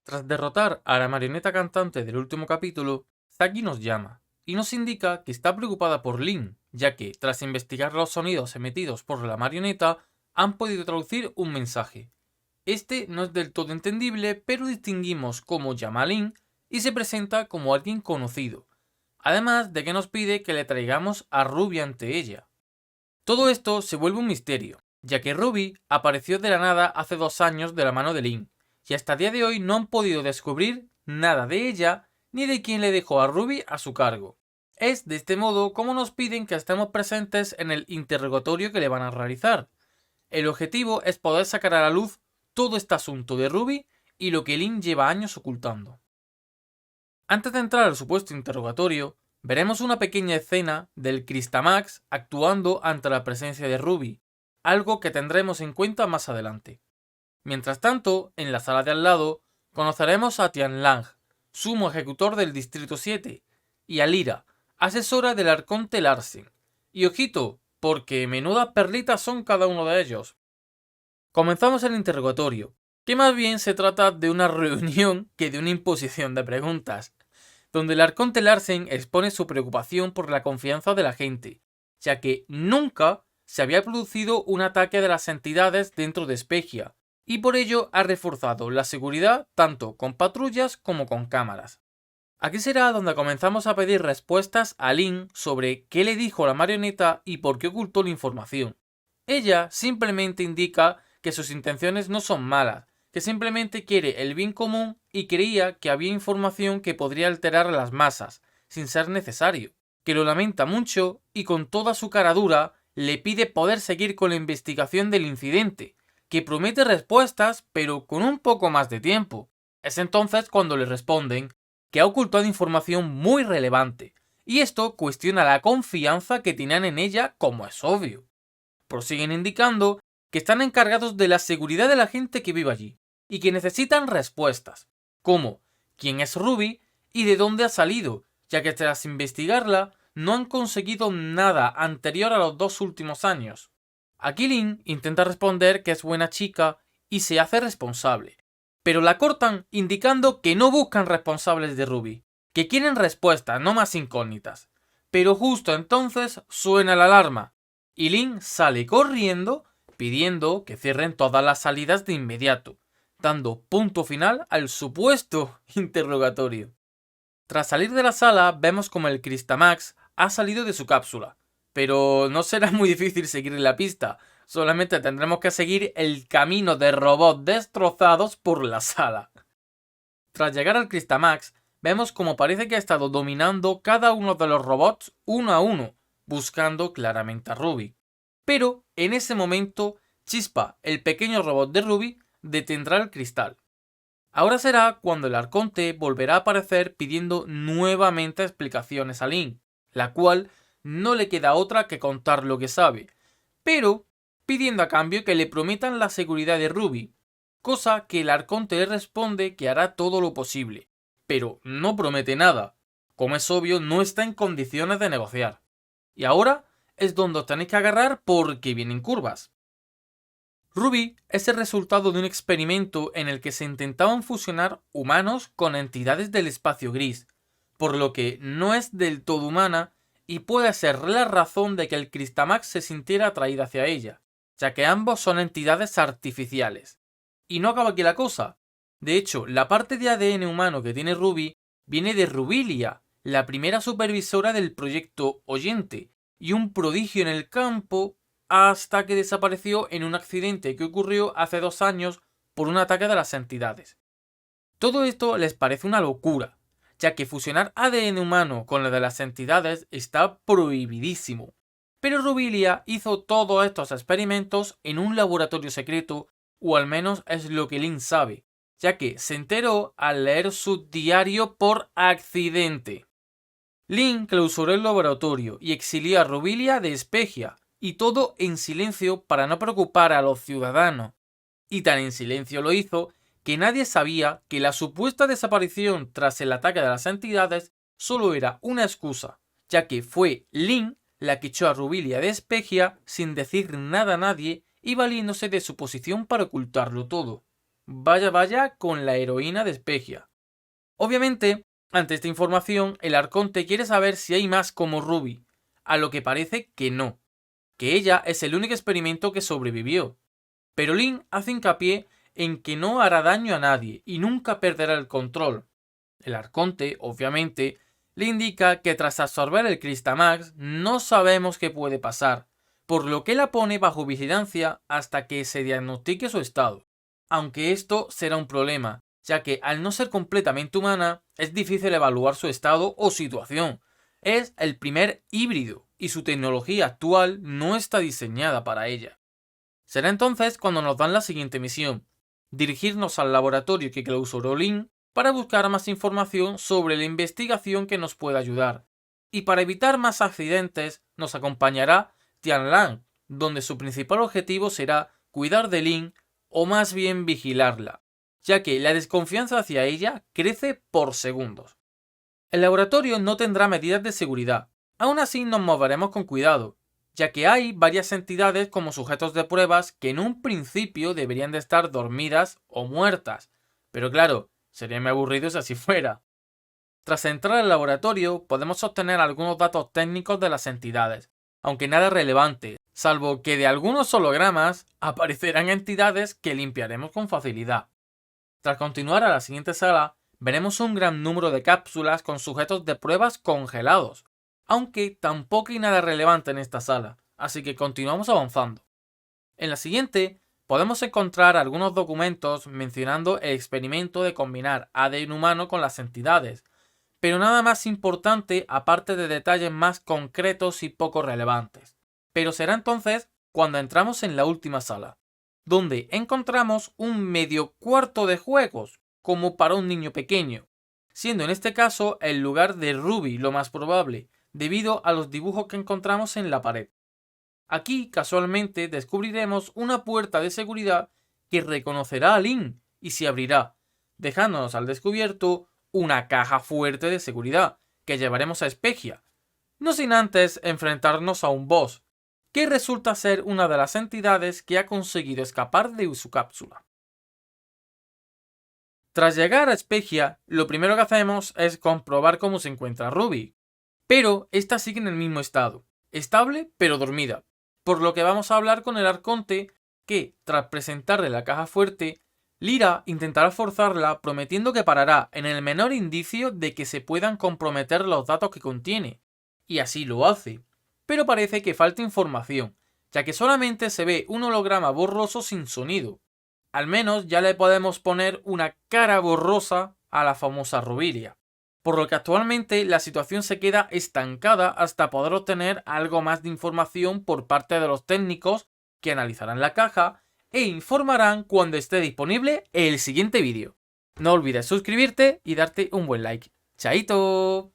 Tras derrotar a la marioneta cantante del último capítulo, Zaki nos llama y nos indica que está preocupada por Lin, ya que, tras investigar los sonidos emitidos por la marioneta, han podido traducir un mensaje. Este no es del todo entendible, pero distinguimos cómo llama a Lin y se presenta como alguien conocido, además de que nos pide que le traigamos a Ruby ante ella. Todo esto se vuelve un misterio, ya que Ruby apareció de la nada hace 2 años de la mano de Lin, y hasta el día de hoy no han podido descubrir nada de ella ni de quién le dejó a Ruby a su cargo. Es de este modo como nos piden que estemos presentes en el interrogatorio que le van a realizar. El objetivo es poder sacar a la luz todo este asunto de Ruby y lo que Lin lleva años ocultando. Antes de entrar al supuesto interrogatorio, veremos una pequeña escena del Cristamax actuando ante la presencia de Ruby, algo que tendremos en cuenta más adelante. Mientras tanto, en la sala de al lado, conoceremos a Tian Lang, sumo ejecutor del Distrito 7, y a Lyra, asesora del Arconte Larsen. Y ojito, porque menudas perlitas son cada uno de ellos. Comenzamos el interrogatorio, que más bien se trata de una reunión que de una imposición de preguntas, donde el Arconte Larsen expone su preocupación por la confianza de la gente, ya que nunca se había producido un ataque de las entidades dentro de Spegia, y por ello ha reforzado la seguridad tanto con patrullas como con cámaras. Aquí será donde comenzamos a pedir respuestas a Lin sobre qué le dijo la marioneta y por qué ocultó la información. Ella simplemente indica que sus intenciones no son malas, que simplemente quiere el bien común y creía que había información que podría alterar a las masas, sin ser necesario, que lo lamenta mucho y con toda su cara dura le pide poder seguir con la investigación del incidente, que promete respuestas pero con un poco más de tiempo. Es entonces cuando le responden que ha ocultado información muy relevante, y esto cuestiona la confianza que tenían en ella, como es obvio. Prosiguen indicando que están encargados de la seguridad de la gente que vive allí, y que necesitan respuestas, como quién es Ruby y de dónde ha salido, ya que tras investigarla no han conseguido nada anterior a los 2 últimos años. Aquí Lin intenta responder que es buena chica y se hace responsable, pero la cortan indicando que no buscan responsables de Ruby, que quieren respuestas, no más incógnitas. Pero justo entonces suena la alarma, y Lin sale corriendo pidiendo que cierren todas las salidas de inmediato, dando punto final al supuesto interrogatorio. Tras salir de la sala, vemos como el Cristamax ha salido de su cápsula, pero no será muy difícil seguir la pista, solamente tendremos que seguir el camino de robots destrozados por la sala. Tras llegar al Cristamax, vemos como parece que ha estado dominando cada uno de los robots uno a uno, buscando claramente a Ruby. Pero en ese momento, Chispa, el pequeño robot de Ruby, detendrá el cristal. Ahora será cuando el Arconte volverá a aparecer pidiendo nuevamente explicaciones a Lin, la cual no le queda otra que contar lo que sabe, pero pidiendo a cambio que le prometan la seguridad de Ruby, cosa que el Arconte le responde que hará todo lo posible, pero no promete nada. Como es obvio, no está en condiciones de negociar. Y ahora es donde os tenéis que agarrar porque vienen curvas. Ruby es el resultado de un experimento en el que se intentaban fusionar humanos con entidades del espacio gris, por lo que no es del todo humana y puede ser la razón de que el Cristamax se sintiera atraído hacia ella, ya que ambos son entidades artificiales. Y no acaba aquí la cosa. De hecho, la parte de ADN humano que tiene Ruby viene de Rubilia, la primera supervisora del proyecto Oyente, y un prodigio en el campo hasta que desapareció en un accidente que ocurrió hace 2 años por un ataque de las entidades. Todo esto les parece una locura, ya que fusionar ADN humano con el de las entidades está prohibidísimo. Pero Rubilia hizo todos estos experimentos en un laboratorio secreto, o al menos es lo que Lin sabe, ya que se enteró al leer su diario por accidente. Lin clausuró el laboratorio y exilió a Rubilia de Spegia, y todo en silencio para no preocupar a los ciudadanos. Y tan en silencio lo hizo que nadie sabía que la supuesta desaparición tras el ataque de las entidades solo era una excusa, ya que fue Lin la que echó a Rubilia de Spegia sin decir nada a nadie y valiéndose de su posición para ocultarlo todo. Vaya vaya con la heroína de Spegia. Obviamente, ante esta información, el Arconte quiere saber si hay más como Ruby, a lo que parece que no, que ella es el único experimento que sobrevivió. Pero Lynn hace hincapié en que no hará daño a nadie y nunca perderá el control. El Arconte, obviamente, le indica que tras absorber el Crystamax no sabemos qué puede pasar, por lo que la pone bajo vigilancia hasta que se diagnostique su estado. Aunque esto será un problema, ya que al no ser completamente humana, es difícil evaluar su estado o situación. Es el primer híbrido y su tecnología actual no está diseñada para ella. Será entonces cuando nos dan la siguiente misión: dirigirnos al laboratorio que clausuró Lynn para buscar más información sobre la investigación que nos pueda ayudar. Y para evitar más accidentes, nos acompañará Tianlang, donde su principal objetivo será cuidar de Lynn o más bien vigilarla, ya que la desconfianza hacia ella crece por segundos. El laboratorio no tendrá medidas de seguridad, aún así nos moveremos con cuidado, ya que hay varias entidades como sujetos de pruebas que en un principio deberían de estar dormidas o muertas, pero claro, sería muy aburrido si así fuera. Tras entrar al laboratorio podemos obtener algunos datos técnicos de las entidades, aunque nada relevante, salvo que de algunos hologramas aparecerán entidades que limpiaremos con facilidad. Tras continuar a la siguiente sala, veremos un gran número de cápsulas con sujetos de pruebas congelados, aunque tampoco hay nada relevante en esta sala, así que continuamos avanzando. En la siguiente, podemos encontrar algunos documentos mencionando el experimento de combinar ADN humano con las entidades, pero nada más importante aparte de detalles más concretos y poco relevantes. Pero será entonces cuando entramos en la última sala, donde encontramos un medio cuarto de juegos, como para un niño pequeño, siendo en este caso el lugar de Ruby lo más probable, debido a los dibujos que encontramos en la pared. Aquí, casualmente, descubriremos una puerta de seguridad que reconocerá a Lynn y se abrirá, dejándonos al descubierto una caja fuerte de seguridad que llevaremos a Spegia, no sin antes enfrentarnos a un boss, que resulta ser una de las entidades que ha conseguido escapar de su cápsula. Tras llegar a Spegia, lo primero que hacemos es comprobar cómo se encuentra Ruby, pero esta sigue en el mismo estado, estable pero dormida, por lo que vamos a hablar con el Arconte que, tras presentarle la caja fuerte, Lyra intentará forzarla prometiendo que parará en el menor indicio de que se puedan comprometer los datos que contiene, y así lo hace, pero parece que falta información, ya que solamente se ve un holograma borroso sin sonido. Al menos ya le podemos poner una cara borrosa a la famosa Rubilia, por lo que actualmente la situación se queda estancada hasta poder obtener algo más de información por parte de los técnicos que analizarán la caja e informarán cuando esté disponible el siguiente vídeo. No olvides suscribirte y darte un buen like. ¡Chaito!